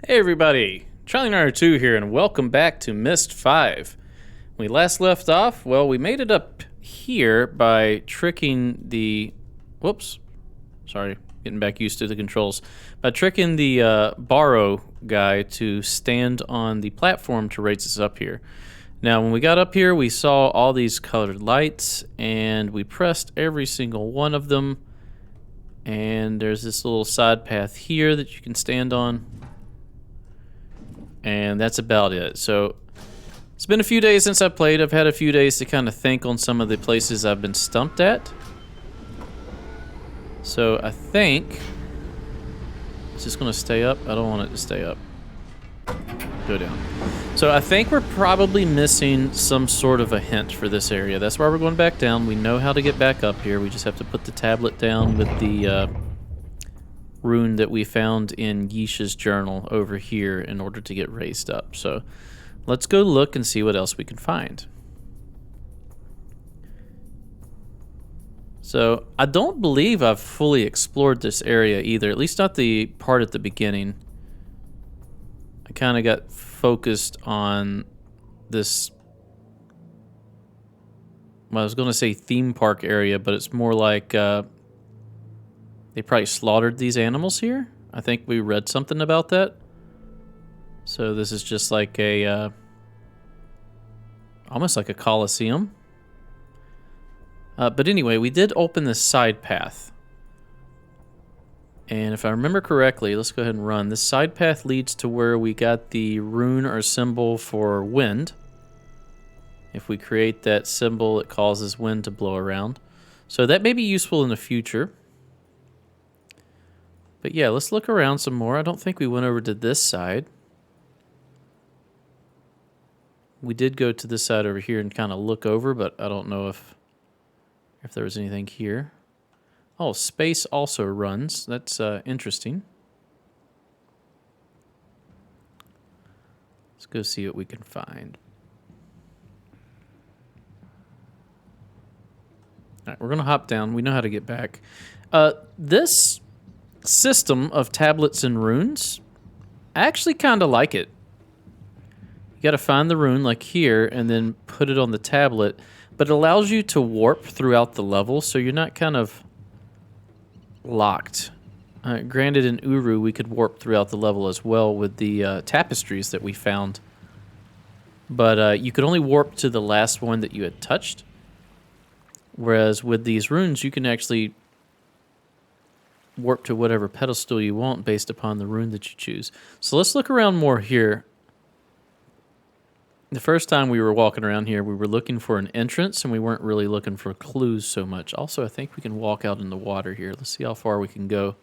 Hey everybody, Charlie902 here, and welcome back to Myst 5. When we last left off, well, we made it up here by tricking the... Whoops. Sorry, getting back used to the controls. By tricking the borrow guy to stand on the platform to raise us up here. Now, when we got up here, we saw all these colored lights, and we pressed every single one of them. And there's this little side path here that you can stand on. And that's about it. So it's been a few days since I played. I've had a few days to kind of think on some of the places I've been stumped at. So I think it's just going to stay up. I don't want it to stay up. Go down. So I think we're probably missing some sort of a hint for this area. That's why we're going back down. We know how to get back up here. We just have to put the tablet down with the rune that we found in Yisha's journal over here in order to get raised up. So let's go look and see what else we can find. So I don't believe I've fully explored this area either, at least not the part at the beginning. I kind of got focused on this, well, I was going to say theme park area, but it's more like they probably slaughtered these animals here. I think we read something about that. So this is just like a, almost like a coliseum. But anyway, we did open this side path. And if I remember correctly, let's go ahead and run. This side path leads to where we got the rune or symbol for wind. If we create that symbol, it causes wind to blow around. So that may be useful in the future. But yeah, let's look around some more. I don't think we went over to this side. We did go to this side over here and kind of look over, but I don't know if there was anything here. Oh, space also runs. That's interesting. Let's go see what we can find. All right, we're going to hop down. We know how to get back. This system of tablets and runes, I actually kind of like it. You got to find the rune like here and then put it on the tablet, but it allows you to warp throughout the level, so you're not kind of locked. Granted, in Uru, we could warp throughout the level as well with the tapestries that we found, but you could only warp to the last one that you had touched, whereas with these runes, you can actually warp to whatever pedestal you want based upon the rune that you choose. So let's look around more here. The first time we were walking around here, we were looking for an entrance, and we weren't really looking for clues so much. Also, I think we can walk out in the water here. Let's see how far we can go.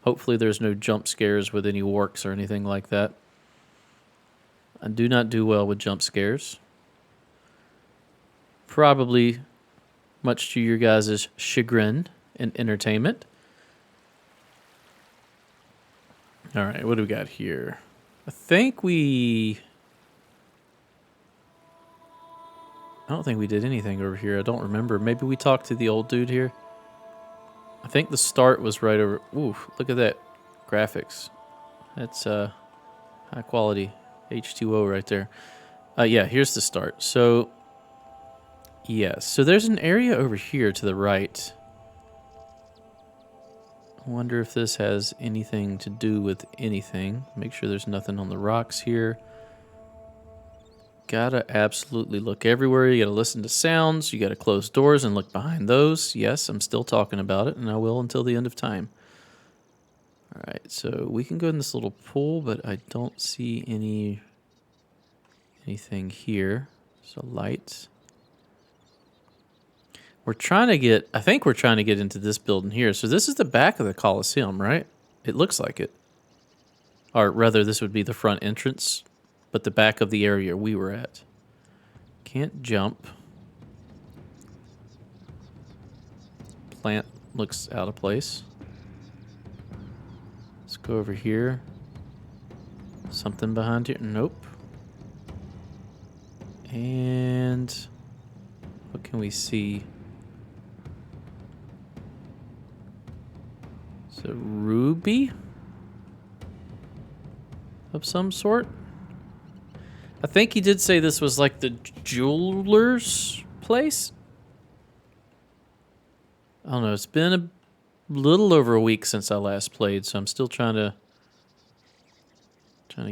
Hopefully there's no jump scares with any orcs or anything like that. I do not do well with jump scares. Probably much to your guys' chagrin and entertainment. All right, what do we got here? I don't think we did anything over here. I don't remember. Maybe we talked to the old dude here. I think the start was right over... Ooh, look at that. Graphics. That's high quality H2O right there. Yeah, here's the start. So, yeah. So there's an area over here to the right. I wonder if this has anything to do with anything. Make sure there's nothing on the rocks here. Gotta absolutely look everywhere. You gotta listen to sounds. You gotta close doors and look behind those. Yes, I'm still talking about it, and I will until the end of time. All right, so we can go in this little pool, but I don't see anything here. So lights. I think we're trying to get into this building here. So this is the back of the Coliseum, right? It looks like it. Or rather, this would be the front entrance, but the back of the area we were at. Can't jump. Plant looks out of place. Let's go over here. Something behind here? Nope. And what can we see? Is it Ruby? of some sort. I think he did say this was like the jeweler's place. I don't know. It's been a little over a week since I last played, so I'm still trying to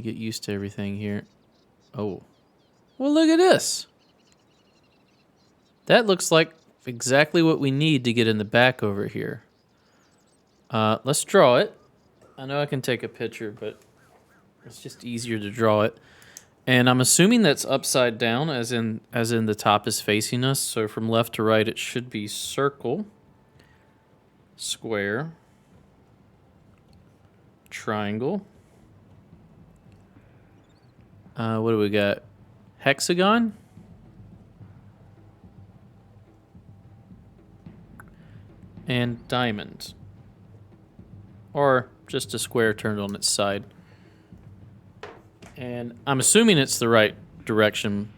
get used to everything here. Oh. Well, look at this. That looks like exactly what we need to get in the back over here. Let's draw it. I know I can take a picture, but it's just easier to draw it. And I'm assuming that's upside down, as in the top is facing us. So from left to right, it should be circle, square, triangle. What do we got? Hexagon? And diamond. Or just a square turned on its side. And I'm assuming it's the right direction.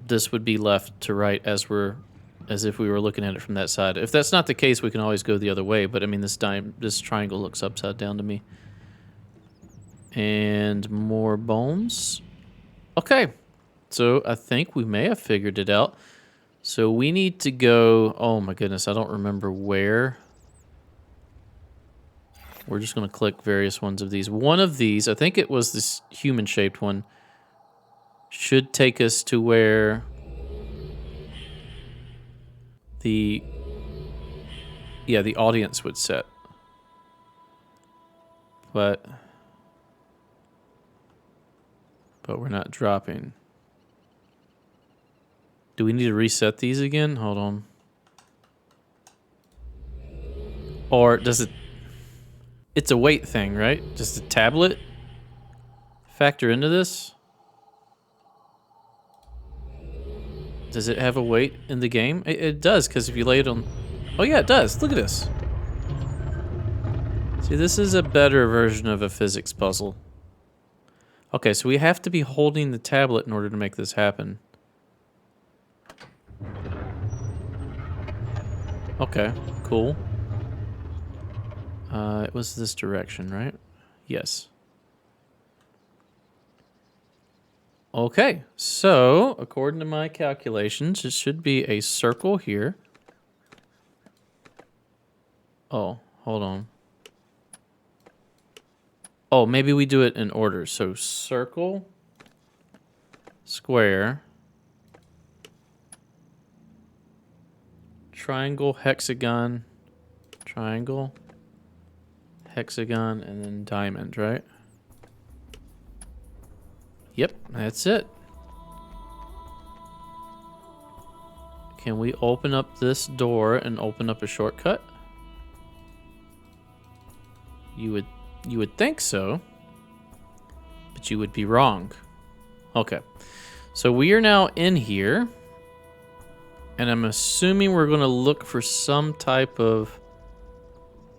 This would be left to right as if we were looking at it from that side. If that's not the case, we can always go the other way, but I mean this triangle looks upside down to me. And more bones. Okay. So I think we may have figured it out. So we need to go, oh my goodness, I don't remember where. We're just going to click various ones of these. One of these, I think it was this human-shaped one, should take us to where the audience would sit. But we're not dropping. Do we need to reset these again? Hold on. Or does it... It's a weight thing, right? Does the tablet factor into this? Does it have a weight in the game? It does, because if you lay it on... Oh yeah, it does. Look at this. See, this is a better version of a physics puzzle. Okay, so we have to be holding the tablet in order to make this happen. Okay, cool. It was this direction, right? Yes. Okay, so according to my calculations, it should be a circle here. Oh, hold on. Oh, maybe we do it in order. So circle, square, triangle, hexagon, triangle, hexagon, and then diamond, right? Yep, that's it. Can we open up this door and open up a shortcut? You would think so, but you would be wrong. Okay, so we are now in here, and I'm assuming we're going to look for some type of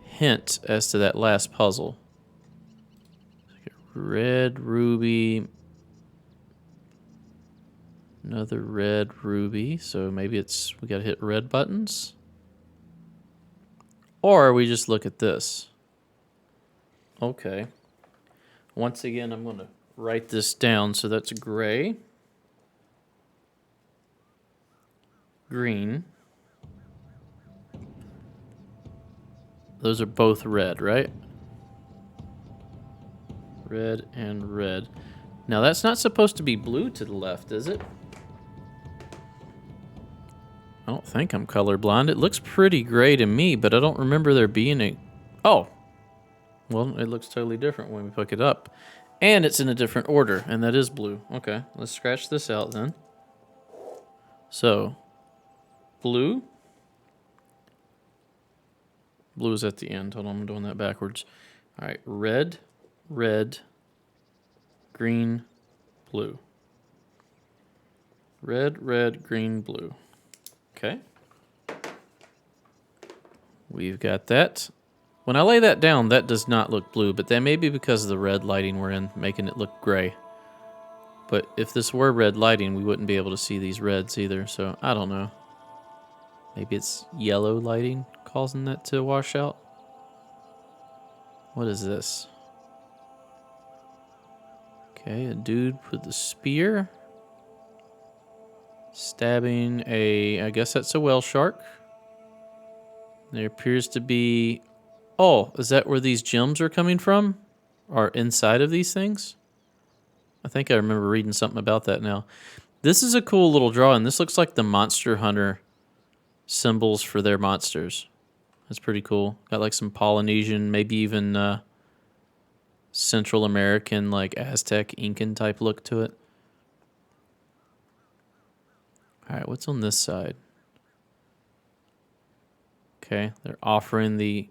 hint as to that last puzzle. Red ruby, another red ruby, so maybe it's we got to hit red buttons, or we just look at this. Okay. Once again, I'm going to write this down. So that's gray, green. Those are both red, right? Red and red. Now that's not supposed to be blue to the left, is it? I don't think I'm colorblind. It looks pretty gray to me, but I don't remember there being a... Oh! Well, it looks totally different when we pick it up. And it's in a different order, and that is blue. Okay, let's scratch this out then. So, blue. Blue is at the end. Hold on, I'm doing that backwards. All right, red, red, green, blue. Red, red, green, blue. Okay. We've got that. When I lay that down, that does not look blue, but that may be because of the red lighting we're in, making it look gray. But if this were red lighting, we wouldn't be able to see these reds either, so I don't know. Maybe it's yellow lighting causing that to wash out? What is this? Okay, a dude with the spear. Stabbing a, I guess that's a whale shark. There appears to be, oh, is that where these gems are coming from? Are inside of these things? I think I remember reading something about that now. This is a cool little drawing. This looks like the Monster Hunter symbols for their monsters. That's pretty cool. Got like some Polynesian, maybe even Central American, like Aztec, Incan type look to it. All right, what's on this side? Okay, they're offering the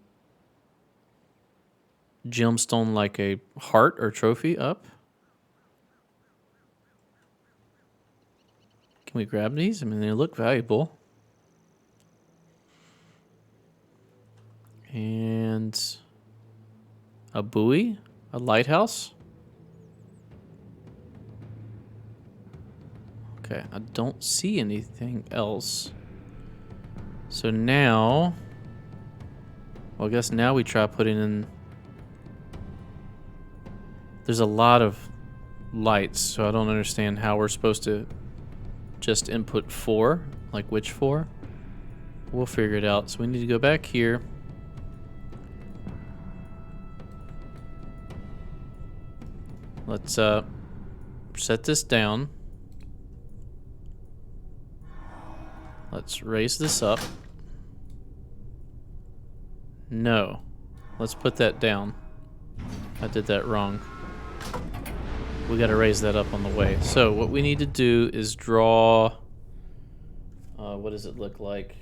gemstone like a heart or trophy up. Can we grab these? I mean, they look valuable. And a buoy, a lighthouse. Okay, I don't see anything else. So now, well, I guess now we try putting in. There's a lot of lights, so I don't understand how we're supposed to just input 4, like which 4? We'll figure it out. So we need to go back here. Let's set this down. Let's raise this up. No. Let's put that down. I did that wrong. We got to raise that up on the way. So what we need to do is draw... what does it look like?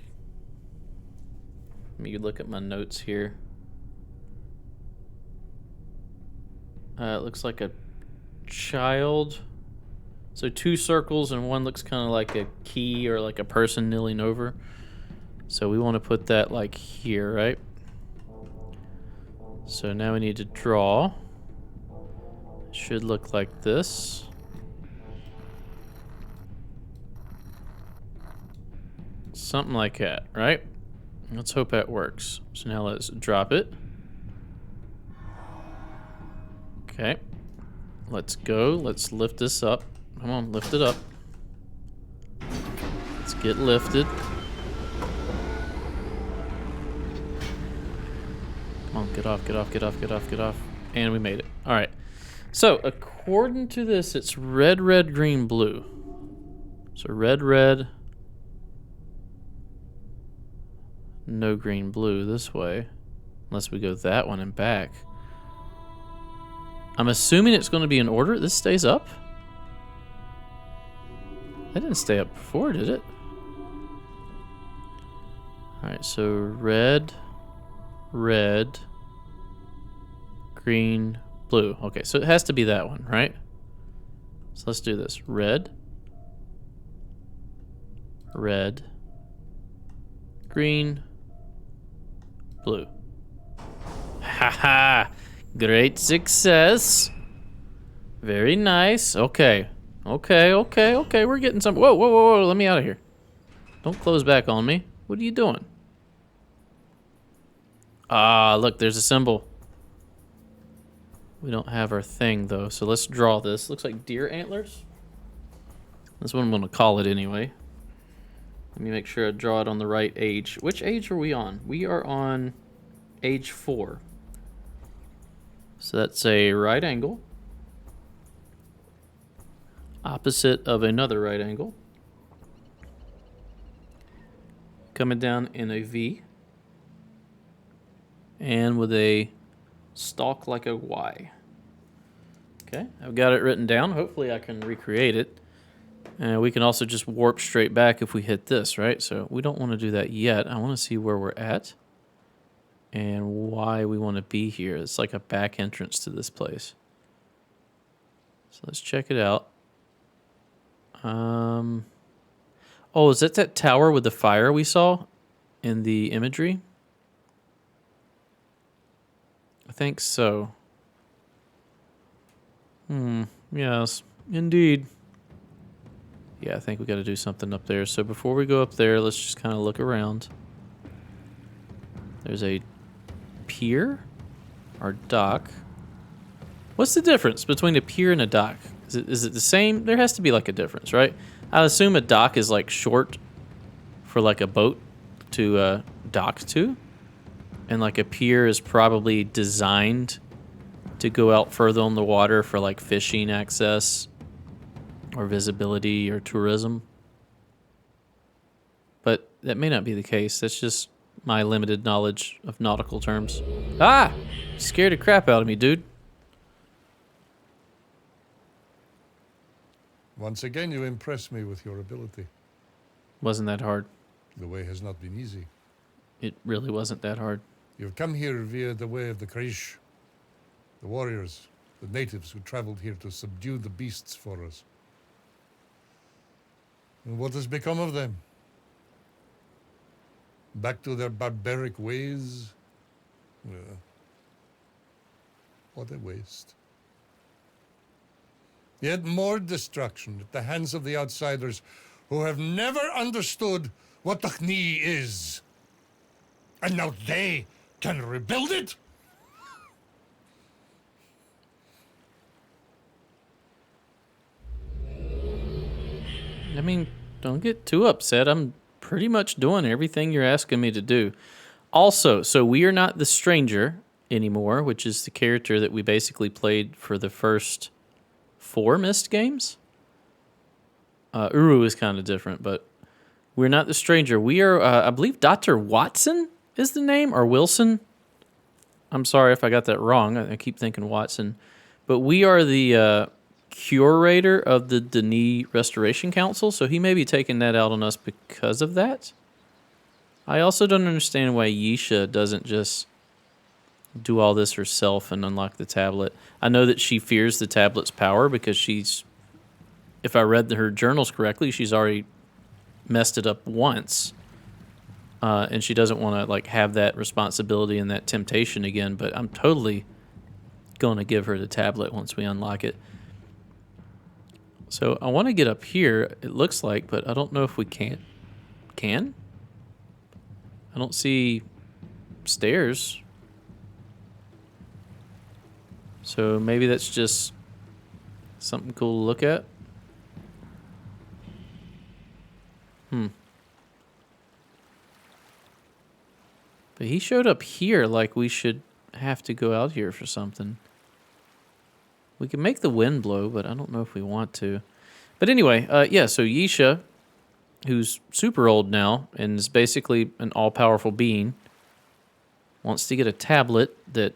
Let me look at my notes here. It looks like a child. So 2 circles and one looks kind of like a key or like a person kneeling over. So we want to put that like here, right? So now we need to draw. It should look like this. Something like that, right? Let's hope that works. So now let's drop it. Okay. Let's go. Let's lift this up. Come on, lift it up. Let's get lifted. Come on, get off, get off, get off, get off, get off. And we made it. All right. So, according to this, it's red, red, green, blue. So, red, red. No green, blue this way. Unless we go that one and back. I'm assuming it's going to be in order. This stays up? That didn't stay up before, did it? Alright, so red, red, green, blue. Okay, so it has to be that one, right? So let's do this. Red, red, green, blue. Haha! Great success. Very nice. Okay. Okay. We're getting some. Whoa, whoa, whoa, whoa. Let me out of here. Don't close back on me. What are you doing? Ah, look, there's a symbol. We don't have our thing, though, so let's draw this. Looks like deer antlers. That's what I'm going to call it anyway. Let me make sure I draw it on the right age. Which age are we on? We are on age 4. So that's a right angle. Opposite of another right angle. Coming down in a V. And with a stalk like a Y. Okay, I've got it written down. Hopefully I can recreate it. And we can also just warp straight back if we hit this, right? So we don't want to do that yet. I want to see where we're at and why we want to be here. It's like a back entrance to this place. So let's check it out. Oh, is that tower with the fire we saw in the imagery? I think so. Yes, indeed. Yeah, I think we got to do something up there. So before we go up there, let's just kind of look around. There's a pier or dock. What's the difference between a pier and a dock? Is it the same? There has to be like a difference, right? I assume a dock is like short for like a boat to dock to, and like a pier is probably designed to go out further on the water for like fishing access or visibility or tourism. But that may not be the case. That's just my limited knowledge of nautical terms. Ah! Scared the crap out of me, dude. Once again, you impress me with your ability. Wasn't that hard. The way has not been easy. It really wasn't that hard. You've come here via the way of the Krish, the warriors, the natives who traveled here to subdue the beasts for us. And what has become of them? Back to their barbaric ways? What a waste. Yet more destruction at the hands of the outsiders who have never understood what the Khni is. And now they can rebuild it? I mean, don't get too upset. I'm pretty much doing everything you're asking me to do. Also, so we are not the stranger anymore, which is the character that we basically played for the first 4 Myst games. Uru is kind of different, but we're not the stranger. We are, I believe, Dr. Watson is the name, or Wilson. I'm sorry if I got that wrong. I keep thinking Watson. But we are the curator of the Denis Restoration Council, so he may be taking that out on us because of that. I also don't understand why Yisha doesn't just do all this herself and unlock the tablet. I know that she fears the tablet's power because she's, if I read her journals correctly, she's already messed it up once. And she doesn't want to like have that responsibility and that temptation again, but I'm totally going to give her the tablet once we unlock it. So I want to get up here, it looks like, but I don't know if we can. Can? I don't see stairs. So maybe that's just something cool to look at. But he showed up here like we should have to go out here for something. We can make the wind blow, but I don't know if we want to. But anyway, yeah, so Yisha, who's super old now and is basically an all-powerful being, wants to get a tablet that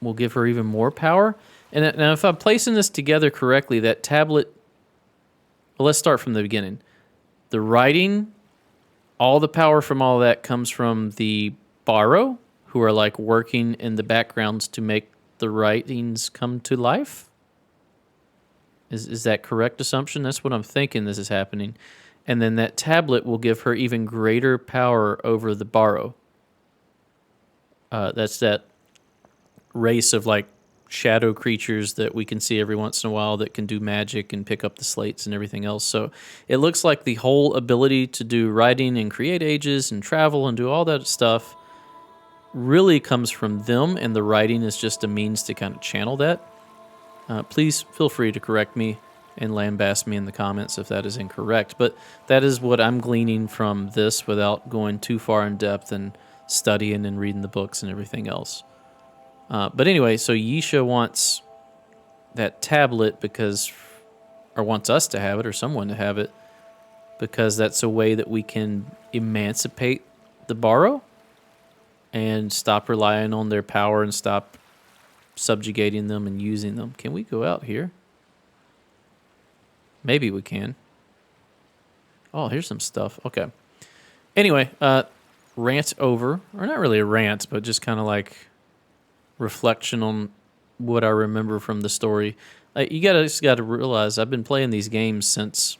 will give her even more power. And now if I'm placing this together correctly, that tablet... Well, let's start from the beginning. The writing, all the power from all that comes from the Barrow, who are like working in the backgrounds to make the writings come to life. Is that correct assumption? That's what I'm thinking this is happening. And then that tablet will give her even greater power over the Barrow. That's that race of like shadow creatures that we can see every once in a while that can do magic and pick up the slates and everything else. So it looks like the whole ability to do writing and create ages and travel and do all that stuff really comes from them, and the writing is just a means to kind of channel that. Please feel free to correct me and lambast me in the comments if that is incorrect, but that is what I'm gleaning from this without going too far in depth and studying and reading the books and everything else. But anyway, so Yisha wants that tablet because, or wants us to have it or someone to have it, because that's a way that we can emancipate the Barrow and stop relying on their power and stop subjugating them and using them. Can we go out here? Maybe we can. Oh, here's some stuff. Okay. Anyway, rant over. Or not really a rant, but just kind of like reflection on what I remember from the story. You just got to realize I've been playing these games since,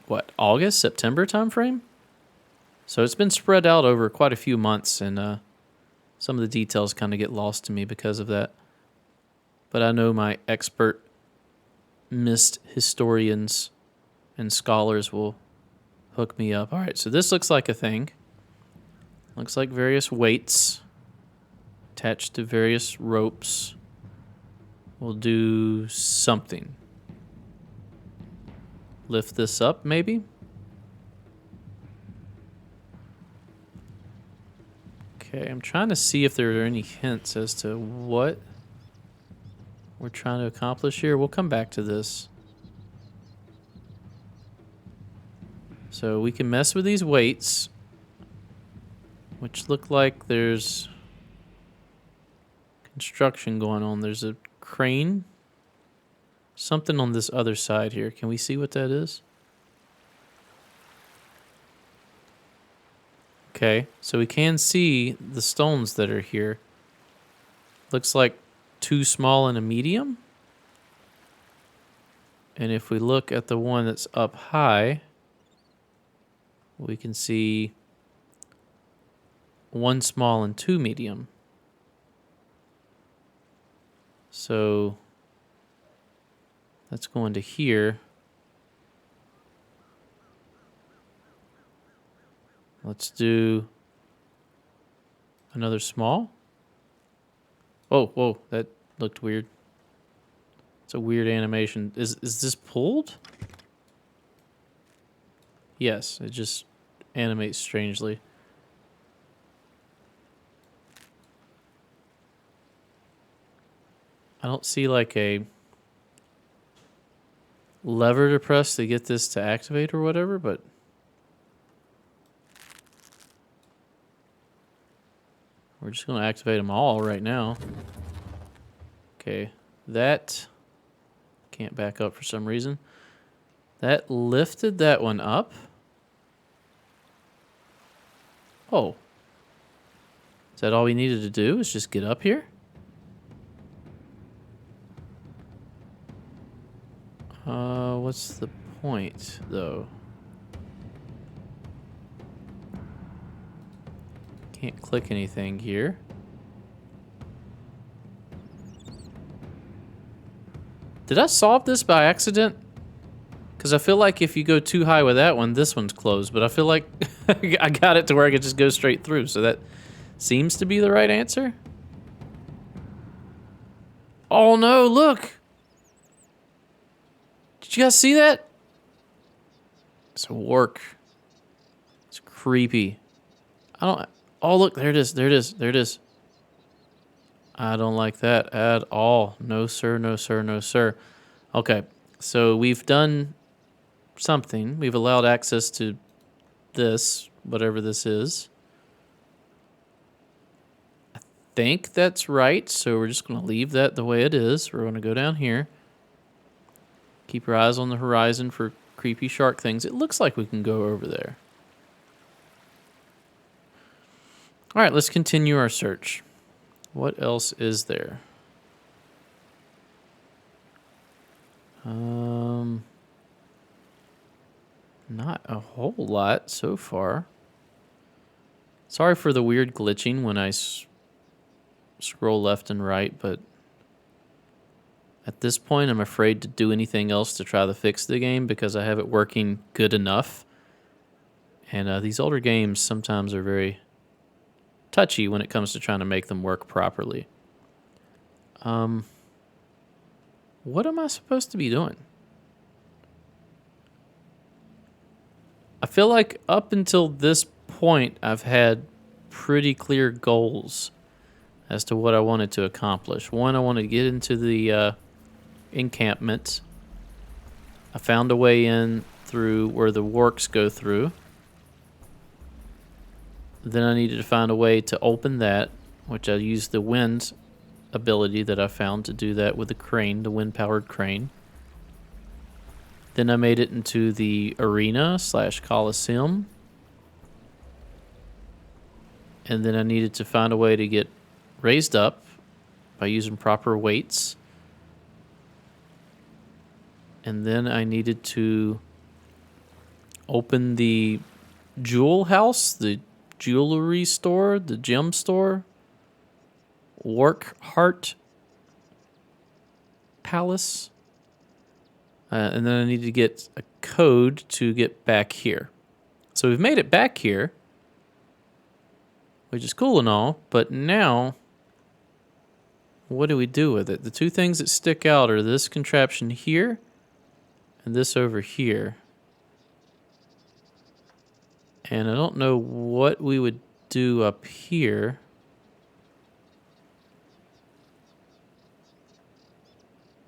what, August, September timeframe? So it's been spread out over quite a few months, and some of the details kind of get lost to me because of that. But I know my expert Myst historians and scholars will hook me up. All right, so this looks like a thing. Looks like various weights attached to various ropes. We'll do something. Lift this up, maybe? Okay, I'm trying to see if there are any hints as to what we're trying to accomplish here. We'll come back to this. So we can mess with these weights, which look like there's construction going on. There's a crane. Something on this other side here. Can we see what that is? Okay, so we can see the stones that are here. Looks like 2 small and a medium. And if we look at the one that's up high, we can see 1 small and 2 medium. So that's going to here. Let's do another small. Oh, whoa, that looked weird. It's a weird animation. Is this pulled? Yes, it just animates strangely. I don't see like a lever to press to get this to activate or whatever, but we're just going to activate them all right now. Okay, that can't back up for some reason. That lifted that one up. Oh. Is that all we needed to do? Is just get up here? What's the point, though? Can't click anything here. Did I solve this by accident? Because I feel like if you go too high with that one, this one's closed. But I feel like I got it to where I could just go straight through. So that seems to be the right answer. Oh no, look! Did you guys see that? It's a work. It's creepy. I don't... Oh, look, there it is, there it is, there it is. I don't like that at all. No, sir, no, sir, no, sir. Okay, so we've done something. We've allowed access to this, whatever this is. I think that's right, so we're just going to leave that the way it is. We're going to go down here. Keep your eyes on the horizon for creepy shark things. It looks like we can go over there. All right, let's continue our search. What else is there? Not a whole lot so far. Sorry for the weird glitching when I scroll left and right, but at this point I'm afraid to do anything else to try to fix the game because I have it working good enough. And these older games sometimes are very touchy when it comes to trying to make them work properly. What am I supposed to be doing? I feel like up until this point, I've had pretty clear goals as to what I wanted to accomplish. One, I wanted to get into the encampment. I found a way in through where the works go through. Then I needed to find a way to open that, which I used the wind ability that I found to do that with the crane, the wind-powered crane. Then I made it into the arena / Coliseum. And then I needed to find a way to get raised up by using proper weights. And then I needed to open the jewel house, the jewelry store, the gem store, Work Heart Palace. And then I need to get a code to get back here. So we've made it back here, which is cool and all, but now What do we do with it? The two things that stick out are this contraption here and this over here. And I don't know what we would do up here.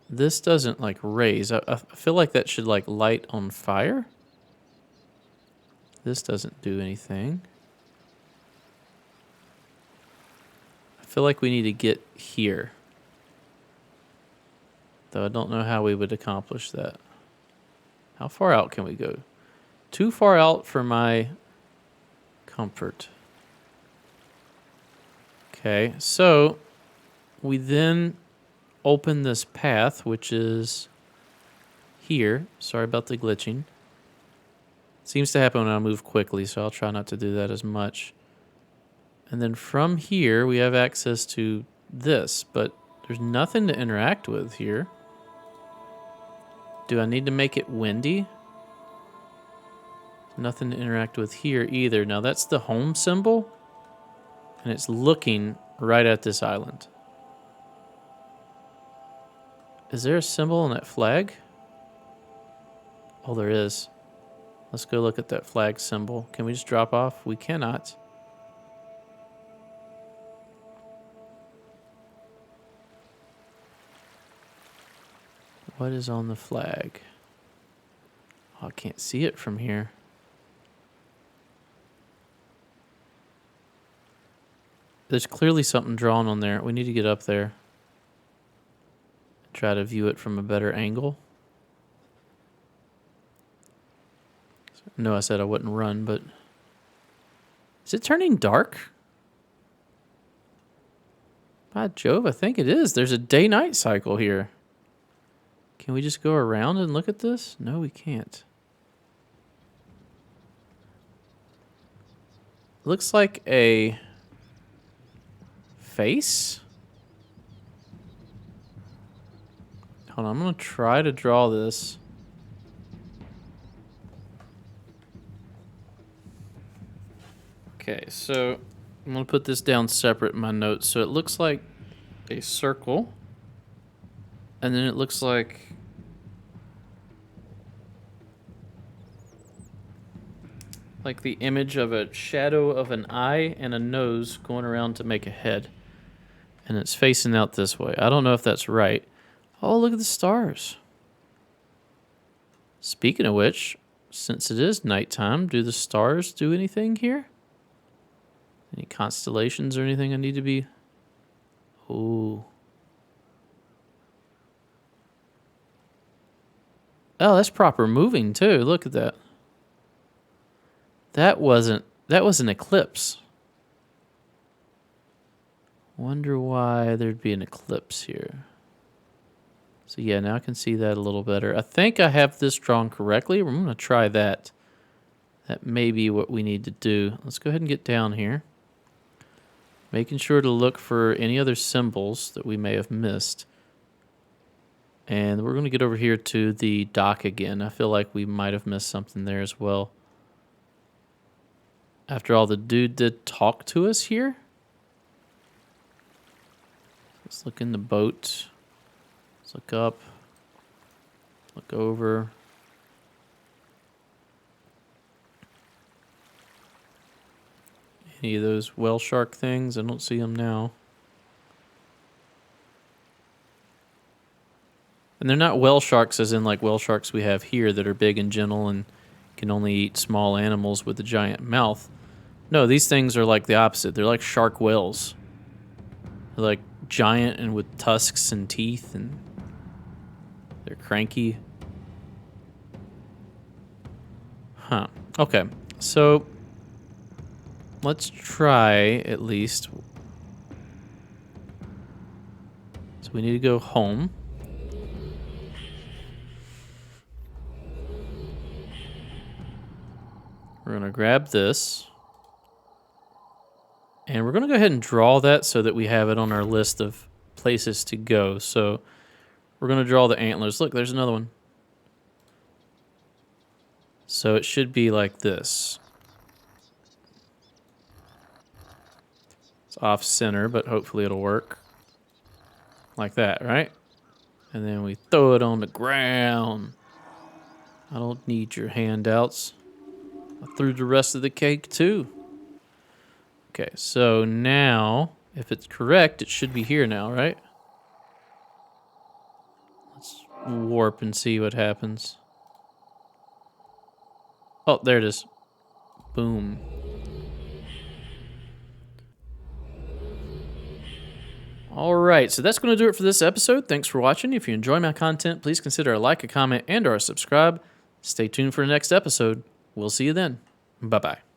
This doesn't like raise. I feel like that should like light on fire. This doesn't do anything. I feel like we need to get here. Though I don't know how we would accomplish that. How far out can we go? Too far out for my comfort. Okay, so we then open this path, which is here. Sorry about the glitching. Seems to happen when I move quickly, so I'll try not to do that as much. And then from here, we have access to this, but there's nothing to interact with here. Do I need to make it windy? Nothing to interact with here either. Now that's the home symbol, and it's looking right at this island. Is there a symbol on that flag? Oh, there is. Let's go look at that flag symbol. Can we just drop off? We cannot. What is on the flag? Oh, I can't see it from here. There's clearly something drawn on there. We need to get up there. Try to view it from a better angle. No, I said I wouldn't run, but... Is it turning dark? By Jove, I think it is. There's a day-night cycle here. Can we just go around and look at this? No, we can't. Looks like a face. Hold on, I'm going to try to draw this. Okay, so I'm going to put this down separate in my notes. So it looks like a circle. And then it looks like the image of a shadow of an eye and a nose going around to make a head. And it's facing out this way. I don't know if that's right. Oh, look at the stars. Speaking of which, since it is nighttime, do the stars do anything here? Any constellations or anything I need to be... Ooh. Oh, that's proper moving too. Look at that. That was an eclipse. Wonder why there'd be an eclipse here. So yeah, now I can see that a little better. I think I have this drawn correctly. We're going to try that. That may be what we need to do. Let's go ahead and get down here. Making sure to look for any other symbols that we may have missed. And we're going to get over here to the dock again. I feel like we might have missed something there as well. After all, the dude did talk to us here. Let's look in the boat. Let's look up. Look over. Any of those whale shark things? I don't see them now. And they're not whale sharks as in like whale sharks we have here that are big and gentle and can only eat small animals with a giant mouth. No, these things are like the opposite. They're like shark whales. They're like giant and with tusks and teeth, and they're cranky. Huh. Okay. So let's try at least. So we need to go home. We're going to grab this. And we're going to go ahead and draw that so that we have it on our list of places to go. So we're going to draw the antlers. Look, there's another one. So it should be like this. It's off center, but hopefully it'll work. Like that, right? And then we throw it on the ground. I don't need your handouts. I threw the rest of the cake too. Okay, so now, if it's correct, it should be here now, right? Let's warp and see what happens. Oh, there it is. Boom. All right, so that's going to do it for this episode. Thanks for watching. If you enjoy my content, please consider a like, a comment, and or a subscribe. Stay tuned for the next episode. We'll see you then. Bye-bye.